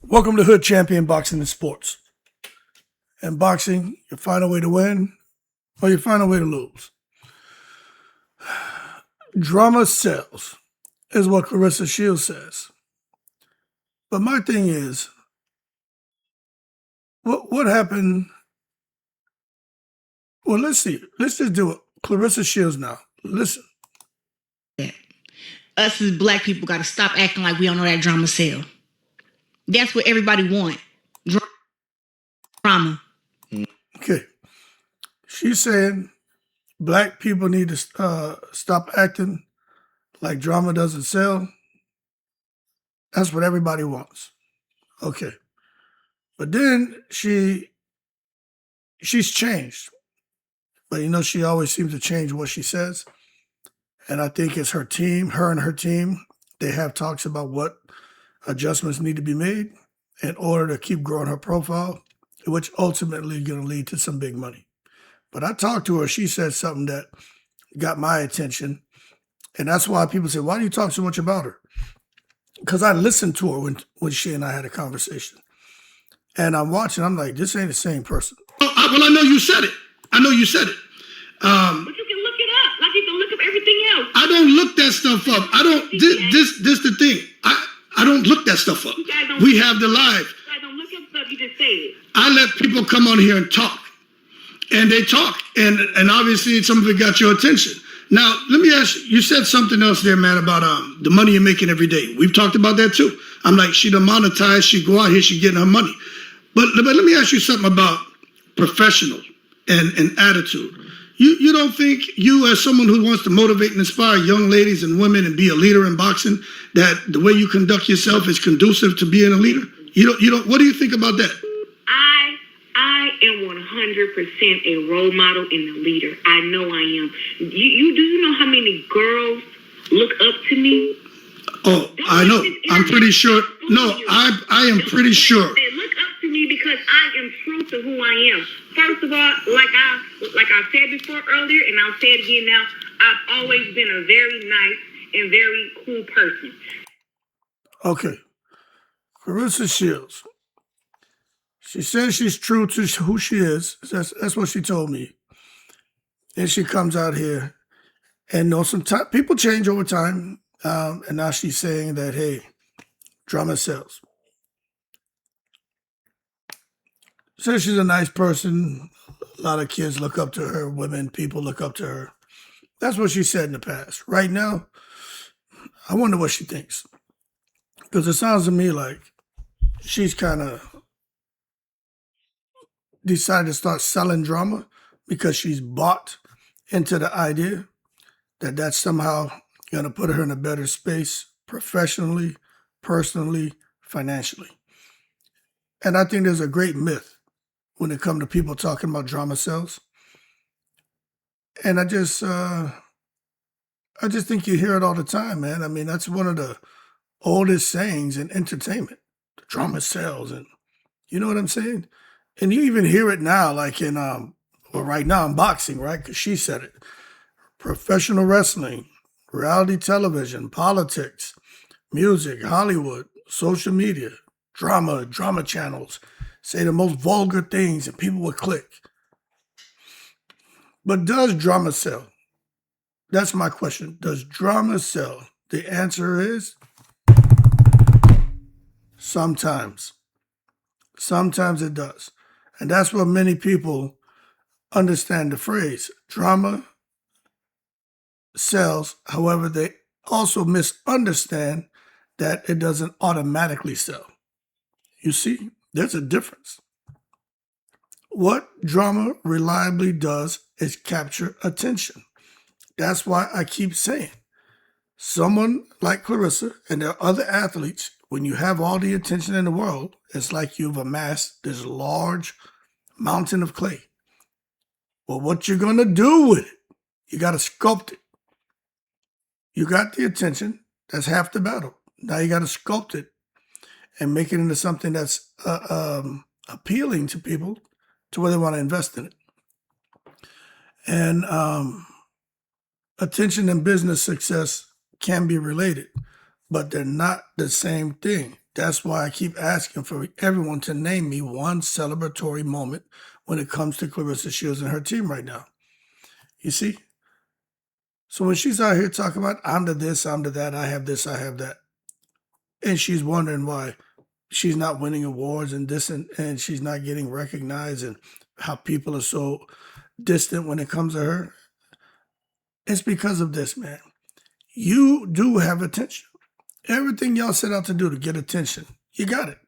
Welcome to Hood Champion Boxing and Sports. In boxing, you find a way to win or you find a way to lose. Drama sells, is what Claressa Shields says. But my thing is, what happened? Well, let's see. Let's just do it. Claressa Shields now. Listen. Us as black people got to stop acting like we don't know that drama sell. That's what everybody want. Drama. Okay. She's saying black people need to stop acting like drama doesn't sell. That's what everybody wants. Okay. But then she's changed. But she always seems to change what she says. And I think it's her team, her and her team, they have talks about what adjustments need to be made in order to keep growing her profile, which ultimately is going to lead to some big money. But I talked to her. She said something that got my attention. And that's why people say, why do you talk so much about her? Because I listened to her when she and I had a conversation. And I'm watching. I'm like, this ain't the same person. Well, I know you said it. I know you said it. But you can look it up. Like you can look up everything else. I don't look that stuff up. I don't. This the thing. I don't look that stuff up. We have the live. You guys don't look up stuff. You just say it. I let people come on here and talk, and they talk, and obviously some of it got your attention. Now let me ask you. You said something else there, man, about the money you're making every day. We've talked about that too. I'm like, she done monetized. She go out here. She getting her money. But let me ask you something about professional and attitude. You don't think you, as someone who wants to motivate and inspire young ladies and women and be a leader in boxing, that the way you conduct yourself is conducive to being a leader? You don't. What do you think about that? I am 100% a role model and a leader. I know I am. You do you know how many girls look up to me? Oh, I know. I'm pretty sure. No, I am pretty sure. They look up to me because I am true to who I am. First of all, like I said before earlier, and I'll say it again now, I've always been a very nice and very cool person. Okay. Claressa Shields. She says she's true to who she is. That's what she told me. And she comes out here and sometimes people change over time. And now she's saying that, hey, drama sells. Says she's a nice person. A lot of kids look up to her. Women, people look up to her. That's what she said in the past. Right now, I wonder what she thinks. Because it sounds to me like she's kind of decided to start selling drama because she's bought into the idea that that's somehow going to put her in a better space professionally, personally, financially. And I think there's a great myth when it comes to people talking about drama sells. And I just think you hear it all the time, man. I mean, that's one of the oldest sayings in entertainment. The drama sells, and you know what I'm saying? And you even hear it now, like in right now in boxing, right? Because she said it. Professional wrestling, reality television, politics, music, Hollywood, social media, drama channels, say the most vulgar things and people would click. But does drama sell? That's my question. Does drama sell? The answer is sometimes. Sometimes it does. And that's what many people understand the phrase. Drama sells. However, they also misunderstand that it doesn't automatically sell. You see, there's a difference. What drama reliably does is capture attention. That's why I keep saying, someone like Claressa and there are other athletes, when you have all the attention in the world, it's like you've amassed this large mountain of clay. Well, what you're going to do with it, you got to sculpt it. You got the attention. That's half the battle. Now you got to sculpt it and make it into something that's appealing to people to where they want to invest in it. And attention and business success can be related, but they're not the same thing. That's why I keep asking for everyone to name me one celebratory moment when it comes to Claressa Shields and her team right now. You see? So when she's out here talking about, I'm the this, I'm the that, I have this, I have that, and she's wondering why she's not winning awards and this and she's not getting recognized and how people are so distant when it comes to her, it's because of this, man. You do have attention. Everything y'all set out to do to get attention, you got it.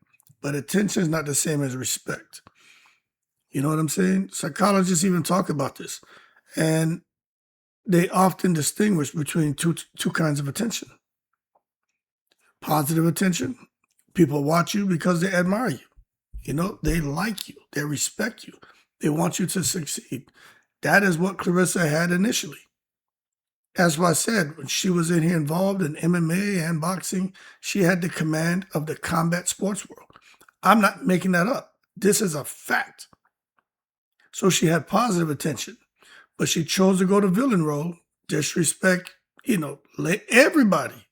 But attention is not the same as respect. You know what I'm saying? Psychologists even talk about this. And they often distinguish between two kinds of attention. Positive attention. People watch you because they admire you. You know, they like you. They respect you. They want you to succeed. That is what Claressa had initially. That's why I said when she was in here involved in MMA and boxing, she had the command of the combat sports world. I'm not making that up. This is a fact. So she had positive attention, but she chose to go the villain role, disrespect, everybody.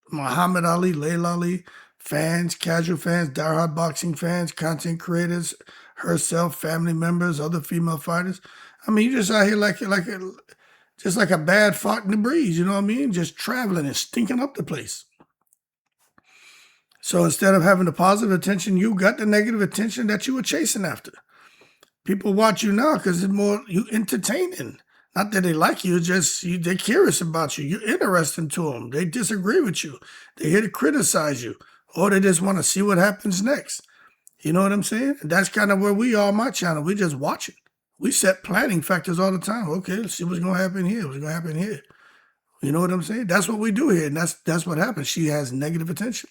Muhammad Ali, Layla Ali, fans, casual fans, diehard boxing fans, content creators, herself, family members, other female fighters. I mean, you just out here just like a bad fart in the breeze, you know what I mean? Just traveling and stinking up the place. So instead of having the positive attention, you got the negative attention that you were chasing after. People watch you now because it's more you entertaining. Not that they like you, just they're curious about you. You're interesting to them. They disagree with you. They're here to criticize you. Or they just want to see what happens next. You know what I'm saying? And that's kind of where we are on my channel. We just watch it. We set planning factors all the time. Okay, let's see what's going to happen here. What's going to happen here? You know what I'm saying? That's what we do here, and that's what happens. She has negative attention.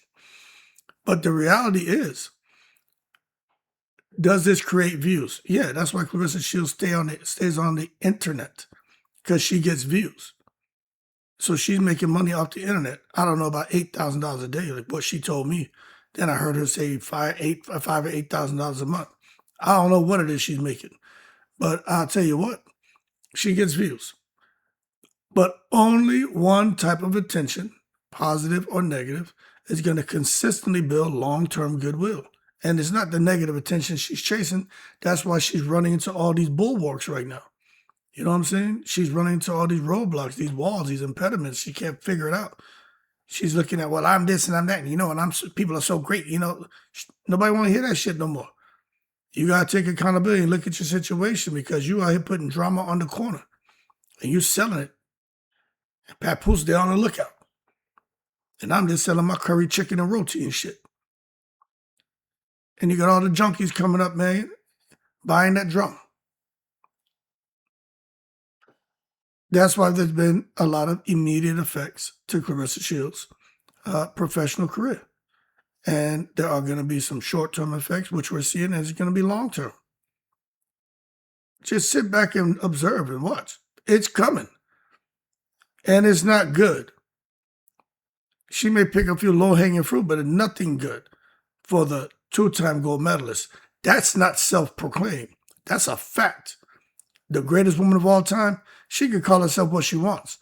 But the reality is, does this create views? Yeah, that's why Claressa Shields stays on the internet, because she gets views. So she's making money off the internet. I don't know, about $8,000 a day, like what she told me. Then I heard her say $5,000 or $8,000 a month. I don't know what it is she's making. But I'll tell you what, she gets views. But only one type of attention, positive or negative, is going to consistently build long-term goodwill. And it's not the negative attention she's chasing. That's why she's running into all these bulwarks right now. You know what I'm saying? She's running into all these roadblocks, these walls, these impediments. She can't figure it out. She's looking at, well, I'm this and I'm that, and people are so great, Nobody want to hear that shit no more. You got to take accountability and look at your situation, because you out here putting drama on the corner and you selling it. And Papoose, they're on the lookout. And I'm just selling my curry chicken and roti and shit. And you got all the junkies coming up, man, buying that drama. That's why there's been a lot of immediate effects to Claressa Shields' professional career. And there are going to be some short-term effects, which we're seeing, and it's going to be long-term. Just sit back and observe and watch. It's coming. And it's not good. She may pick a few low-hanging fruit, but it's nothing good for the two-time gold medalist. That's not self-proclaimed. That's a fact. The greatest woman of all time, she can call herself what she wants.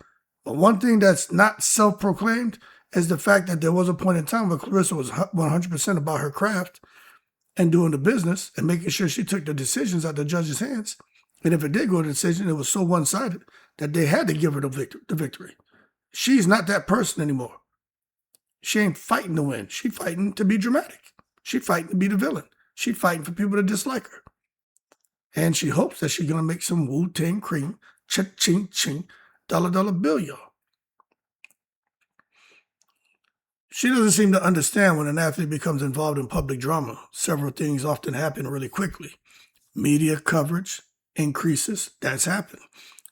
But one thing that's not self-proclaimed is the fact that there was a point in time where Claressa was 100% about her craft and doing the business and making sure she took the decisions out of the judges' hands. And if it did go to decision, it was so one-sided that they had to give her the victory. She's not that person anymore. She ain't fighting to win. She's fighting to be dramatic. She's fighting to be the villain. She's fighting for people to dislike her. And she hopes that she's going to make some Wu-Tang cream, cha-ching, ching, dollar bill, y'all. She doesn't seem to understand when an athlete becomes involved in public drama. Several things often happen really quickly. Media coverage increases. That's happened.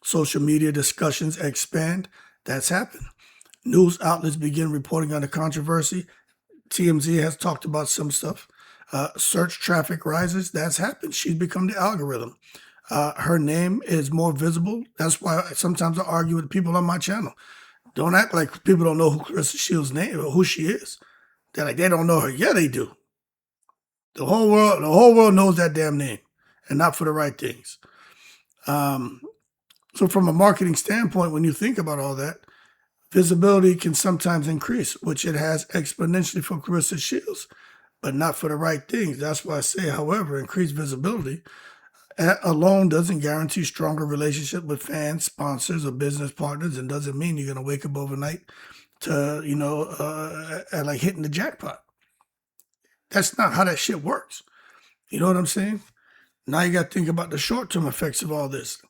Social media discussions expand. That's happened. News outlets begin reporting on the controversy. TMZ has talked about some stuff. Search traffic rises. That's happened. She's become the algorithm. Her name is more visible. That's why sometimes I argue with people on my channel. Don't act like people don't know who Claressa Shields' name or who she is. They're like, they don't know her. Yeah, they do. The whole world knows that damn name, and not for the right things. So from a marketing standpoint, when you think about all that, Visibility can sometimes increase, which it has exponentially for Claressa Shields, but not for the right things. That's why I say, however, increased visibility alone doesn't guarantee stronger relationship with fans, sponsors, or business partners, and doesn't mean you're going to wake up overnight to, like hitting the jackpot. That's not how that shit works. You know what I'm saying? Now you got to think about the short-term effects of all this.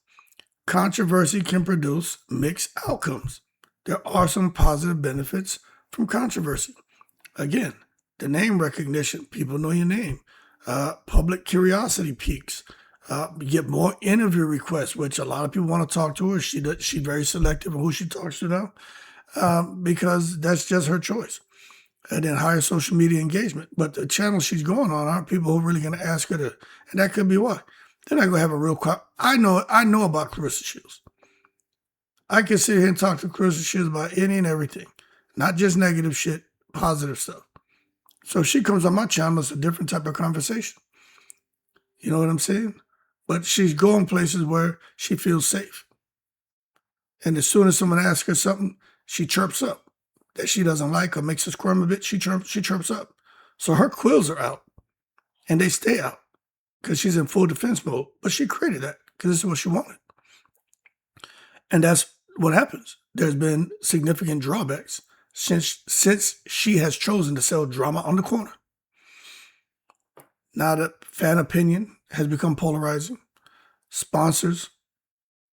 Controversy can produce mixed outcomes. There are some positive benefits from controversy. Again, the name recognition, people know your name. Public curiosity peaks. You get more interview requests, which a lot of people want to talk to her. She's very selective of who she talks to now, because that's just her choice. And then higher social media engagement. But the channels she's going on aren't people who are really going to ask her to, and that could be why. They're not going to have a real, I know about Claressa Shields. I can sit here and talk to Claressa Shields about any and everything, not just negative shit, positive stuff. So if she comes on my channel, it's a different type of conversation. You know what I'm saying? But she's going places where she feels safe. And as soon as someone asks her something, she chirps up. That she doesn't like or makes her squirm a bit, she chirps up. So her quills are out. And they stay out because she's in full defense mode. But she created that because this is what she wanted. And that's what happens. There's been significant drawbacks since she has chosen to sell drama on the corner. Now the fan opinion has become polarizing. Sponsors,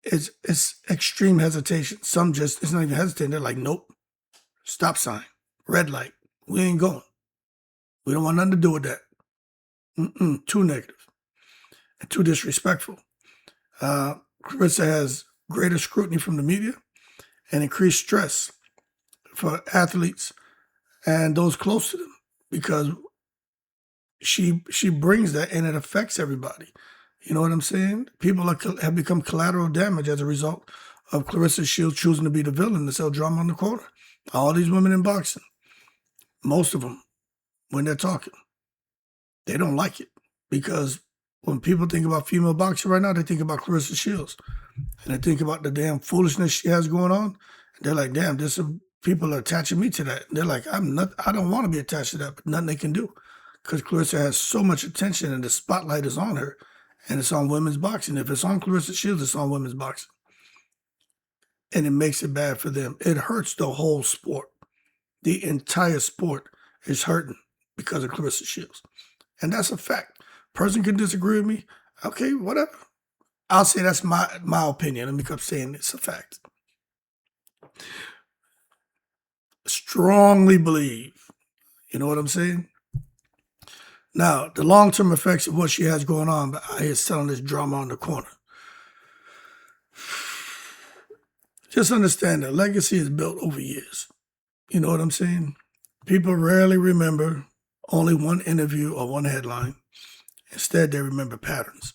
it's extreme hesitation. Some just, it's not even hesitating. They're like, nope, stop sign, red light. We ain't going. We don't want nothing to do with that. Too negative and too disrespectful. Claressa has greater scrutiny from the media and increased stress for athletes and those close to them because she brings that and it affects everybody. You know what I'm saying? People have become collateral damage as a result of Claressa Shields choosing to be the villain to sell drama on the corner. All these women in boxing, most of them, when they're talking, they don't like it because when people think about female boxing right now, they think about Claressa Shields and they think about the damn foolishness she has going on. They're like, damn, people are attaching me to that. They're like, I don't want to be attached to that, but nothing they can do because Claressa has so much attention and the spotlight is on her and it's on women's boxing. If it's on Claressa Shields, it's on women's boxing. And it makes it bad for them. It hurts the whole sport. The entire sport is hurting because of Claressa Shields. And that's a fact. Person can disagree with me. Okay, whatever. I'll say that's my opinion. Let me keep saying it's a fact. Strongly believe. You know what I'm saying? Now, the long-term effects of what she has going on, but I hear selling this drama on the corner. Just understand that legacy is built over years. You know what I'm saying? People rarely remember only one interview or one headline. Instead, they remember patterns.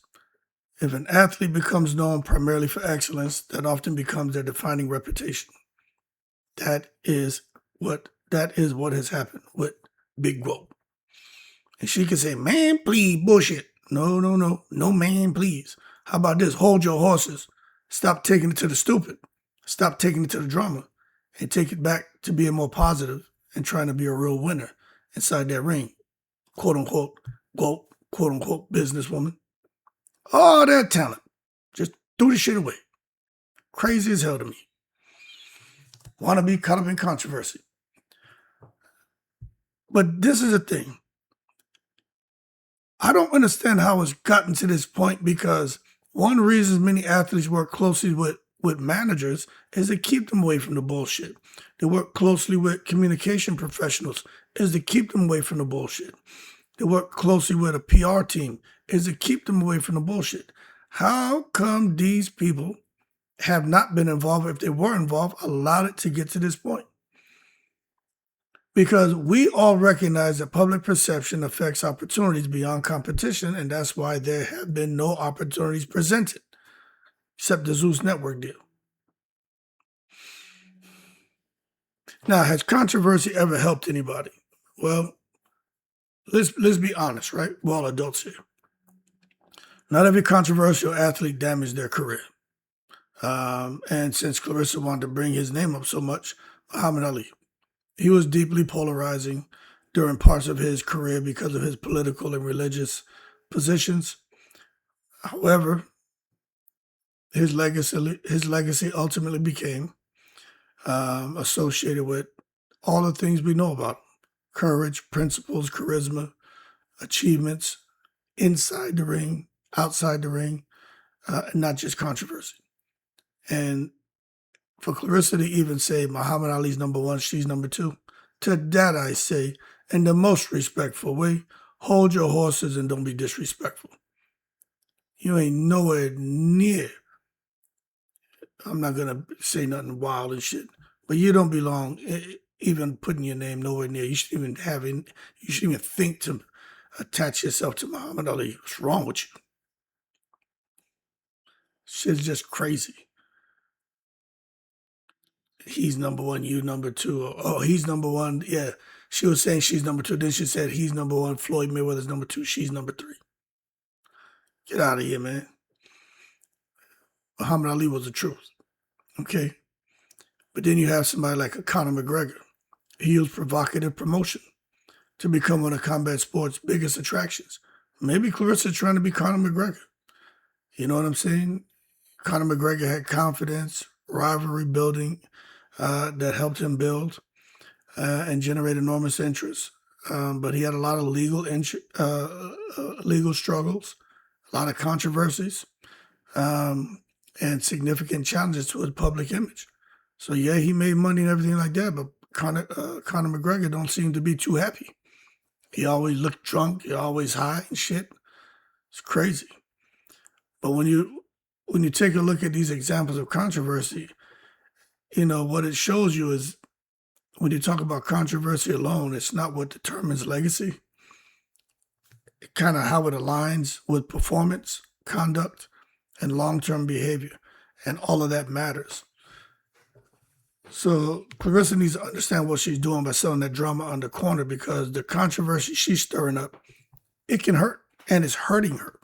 If an athlete becomes known primarily for excellence, that often becomes their defining reputation. That is what has happened with Big Gwoat. And she can say, man, please, bullshit. No, man, please. How about this? Hold your horses. Stop taking it to the stupid. Stop taking it to the drama and take it back to being more positive and trying to be a real winner inside that ring. Quote unquote, Gwoat, quote unquote, businesswoman. All that talent. Just threw the shit away. Crazy as hell to me. Want to be caught up in controversy. But this is the thing. I don't understand how it's gotten to this point because one reason many athletes work closely with managers is to keep them away from the bullshit. They work closely with communication professionals is to keep them away from the bullshit. They work closely with a PR team is to keep them away from the bullshit. How come these people have not been involved, if they were involved, allowed it to get to this point? Because we all recognize that public perception affects opportunities beyond competition, and that's why there have been no opportunities presented, except the Zeus Network deal. Now, has controversy ever helped anybody? Well, let's be honest, right? We're all adults here. Not every controversial athlete damaged their career. And since Claressa wanted to bring his name up so much, Muhammad Ali. He was deeply polarizing during parts of his career because of his political and religious positions. However, his legacy ultimately became associated with all the things we know about him: courage, principles, charisma, achievements inside the ring, outside the ring, not just controversy. And for Claressa to even say Muhammad Ali's number one, she's number two, to that I say, in the most respectful way, hold your horses and don't be disrespectful. You ain't nowhere near, I'm not going to say nothing wild and shit, but you don't belong even putting your name nowhere near. You shouldn't even think to attach yourself to Muhammad Ali. What's wrong with you? Shit's just crazy. He's number one, you number two. Or, oh, he's number one. Yeah, she was saying she's number two. Then she said he's number one. Floyd Mayweather's number two. She's number three. Get out of here, man. Muhammad Ali was the truth. Okay? But then you have somebody like a Conor McGregor. He used provocative promotion to become one of combat sports' biggest attractions. Maybe Clarissa's trying to be Conor McGregor. You know what I'm saying? Conor McGregor had confidence, rivalry building that helped him build and generate enormous interest. But he had a lot of legal struggles, a lot of controversies, and significant challenges to his public image. So yeah, he made money and everything like that, but Conor McGregor don't seem to be too happy. He always looked drunk. He always high and shit. It's crazy. But when you take a look at these examples of controversy, you know, what it shows you is when you talk about controversy alone, it's not what determines legacy. It's kind of how it aligns with performance, conduct, and long-term behavior. And all of that matters. So Claressa needs to understand what she's doing by selling that drama on the corner, because the controversy she's stirring up, it can hurt, and it's hurting her.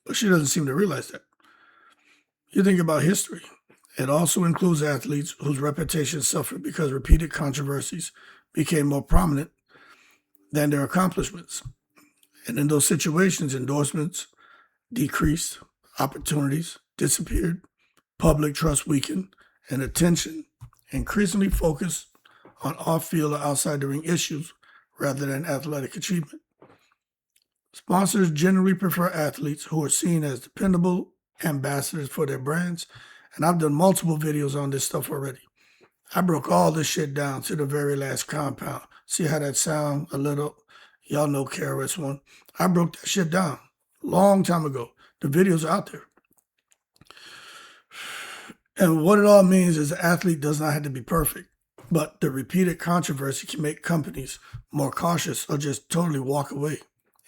But she doesn't seem to realize that. You think about history. It also includes athletes whose reputations suffered because repeated controversies became more prominent than their accomplishments. And in those situations, endorsements decreased, opportunities disappeared, public trust weakened, and attention increasingly focused on off-field or outside the ring issues rather than athletic achievement. Sponsors generally prefer athletes who are seen as dependable ambassadors for their brands, and I've done multiple videos on this stuff already. I broke all this shit down to the very last compound. See how that sound a little? Y'all know KRS-One. I broke that shit down a long time ago. The videos are out there. And what it all means is the athlete does not have to be perfect, but the repeated controversy can make companies more cautious or just totally walk away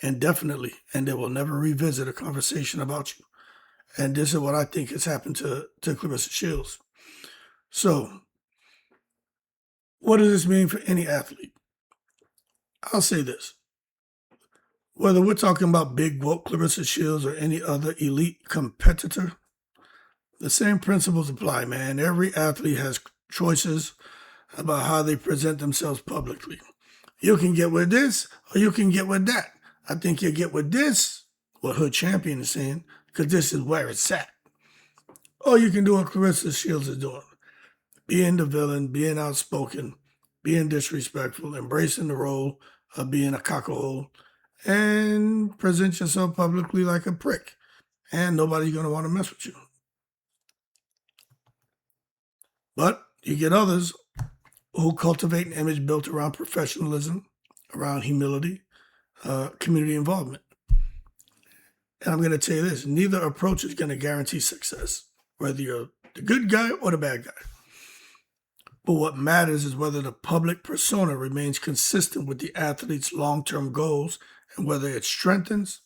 indefinitely, and they will never revisit a conversation about you. And this is what I think has happened to Claressa Shields. So, what does this mean for any athlete? I'll say this. Whether we're talking about Big Gwoat, Claressa Shields, or any other elite competitor, the same principles apply, man. Every athlete has choices about how they present themselves publicly. You can get with this, or you can get with that. I think you get with this, what Hood Champion is saying, because this is where it's at. Or you can do what Claressa Shields is doing. Being the villain, being outspoken, being disrespectful, embracing the role of being a cockerhole, and present yourself publicly like a prick. And nobody's going to want to mess with you. But you get others who cultivate an image built around professionalism, around humility, community involvement. And I'm going to tell you this, neither approach is going to guarantee success, whether you're the good guy or the bad guy. But what matters is whether the public persona remains consistent with the athlete's long-term goals and whether it strengthens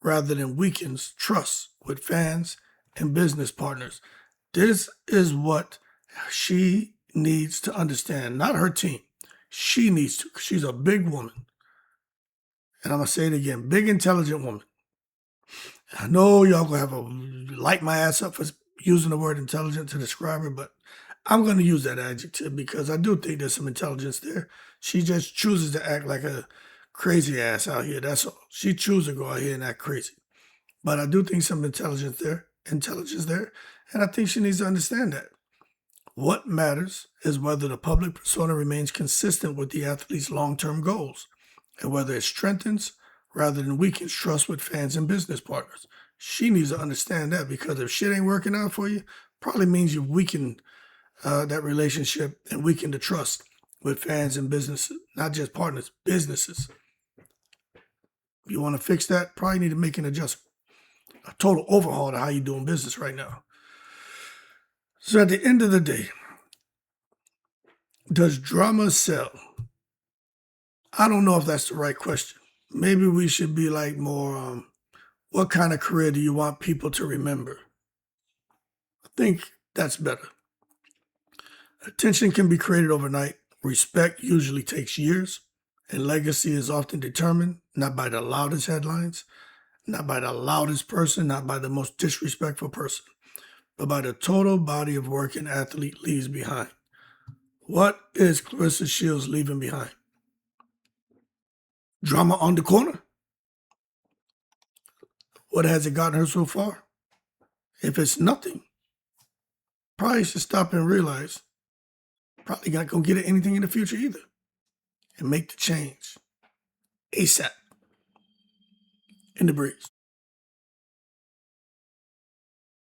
rather than weakens trust with fans and business partners. This is what she needs to understand, not her team. She needs to, because she's a big woman. And I'm going to say it again, big, intelligent woman. I know y'all going to have a light my ass up for using the word intelligent to describe her, but I'm going to use that adjective because I do think there's some intelligence there. She just chooses to act like a crazy ass out here. That's all. She chooses to go out here and act crazy. But I do think some intelligence there, and I think she needs to understand that. What matters is whether the public persona remains consistent with the athlete's long-term goals and whether it strengthens rather than weakens trust with fans and business partners. She needs to understand that because if shit ain't working out for you, probably means you've weakened that relationship and weakened the trust with fans and businesses, not just partners, businesses. If you want to fix that, probably need to make an adjustment, a total overhaul to how you're doing business right now. So at the end of the day, does drama sell? I don't know if that's the right question. Maybe we should be like more, what kind of career do you want people to remember? I think that's better. Attention can be created overnight. Respect usually takes years. And legacy is often determined not by the loudest headlines, not by the loudest person, not by the most disrespectful person, but by the total body of work an athlete leaves behind. What is Claressa Shields leaving behind? Drama on the corner? What has it gotten her so far? If it's nothing, probably should stop and realize probably not going to get anything in the future either. And make the change ASAP. In the breeze.